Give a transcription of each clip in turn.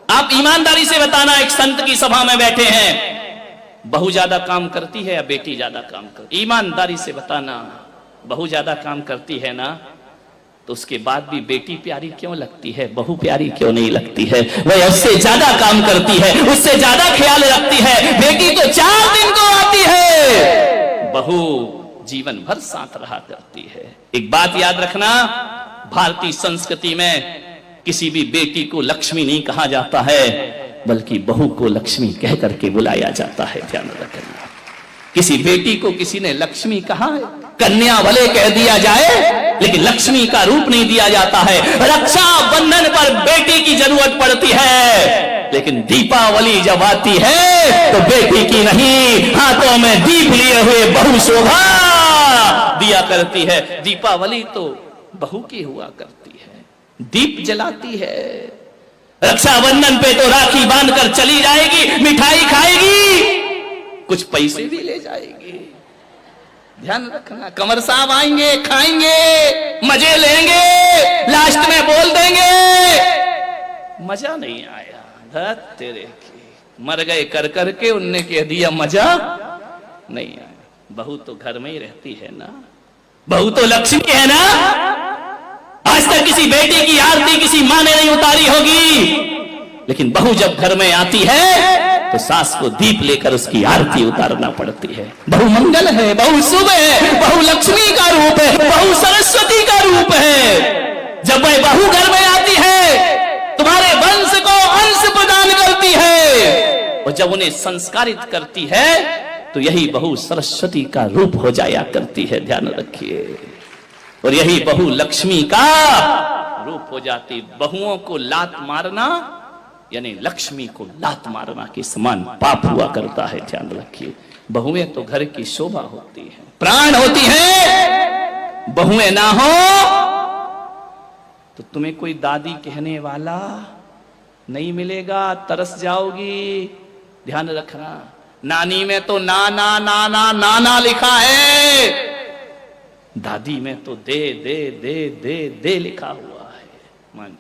आप ईमानदारी से बताना, एक संत की सभा में बैठे हैं, बहू ज्यादा काम करती है या बेटी ज्यादा काम करती? ईमानदारी से बताना, बहू ज्यादा काम करती है ना, तो उसके बाद भी बेटी प्यारी क्यों लगती है, बहू प्यारी क्यों नहीं लगती है? वह उससे ज्यादा काम करती है, उससे ज्यादा ख्याल रखती है। बेटी तो 4 दिन को आती है, बहू जीवन भर साथ रहा करती है। एक बात याद रखना, भारतीय संस्कृति में किसी भी बेटी को लक्ष्मी नहीं कहा जाता है, बल्कि बहू को लक्ष्मी कह करके बुलाया जाता है। ध्यान रखना, किसी बेटी को किसी ने लक्ष्मी कहा है, कन्या भले कह दिया जाए, लेकिन लक्ष्मी का रूप नहीं दिया जाता है। रक्षा बंधन पर बेटी की जरूरत पड़ती है, लेकिन दीपावली जब आती है तो बेटी की नहीं, हाथों में दीप लिए हुए बहू शोभा दिया करती है। दीपावली तो बहू की हुआ करती है, दीप जलाती है। रक्षाबंधन पे तो राखी बांधकर चली जाएगी, मिठाई खाएगी, कुछ पैसे भी ले जाएगी। ध्यान रखना, कंवर साहब आएंगे, खाएंगे, मजे लेंगे, लास्ट में बोल देंगे मजा नहीं आया, धत तेरे की, मर गए कर करके, उनने कह दिया मजा नहीं आया। बहू तो घर में ही रहती है ना, बहू तो लक्ष्मी है ना। आज तक किसी बेटी की आरती किसी मां ने नहीं उतारी होगी, लेकिन बहू जब घर में आती है तो सास को दीप लेकर उसकी आरती उतारना पड़ती है। बहू मंगल है, बहू शुभ है, बहू लक्ष्मी का रूप है, बहू सरस्वती का रूप है। जब वह बहू घर में आती है, तुम्हारे वंश को अंश प्रदान करती है, और जब उन्हें संस्कारित करती है तो यही बहू सरस्वती का रूप हो जाया करती है। ध्यान रखिए, और यही बहू लक्ष्मी का रूप हो जाती। बहुओं को लात मारना यानी लक्ष्मी को लात मारना के समान पाप हुआ करता है। ध्यान रखिए, बहुएं तो घर की शोभा होती है, प्राण होती है। बहुएं ना हो तो तुम्हें कोई दादी कहने वाला नहीं मिलेगा, तरस जाओगी। ध्यान रखना, नानी में तो ना ना ना ना ना ना लिखा है, दादी में तो दे दे दे दे दे लिखा हुआ है। मान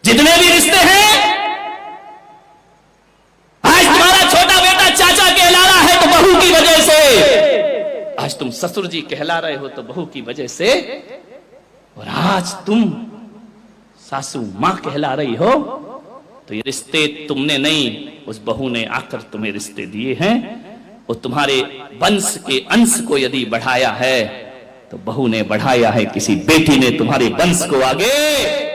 जितने भी रिश्ते हैं, आज तुम्हारा छोटा बेटा चाचा कहला रहा है तो बहू की वजह से, आज तुम ससुर जी कहला रहे हो तो बहू की वजह से, और आज तुम सासू मां कहला रही हो तो ये रिश्ते तुमने नहीं, उस बहू ने आकर तुम्हें रिश्ते दिए हैं। और तुम्हारे वंश के अंश को यदि बढ़ाया है तो बहू ने बढ़ाया है, किसी बेटी ने तुम्हारे वंश को आगे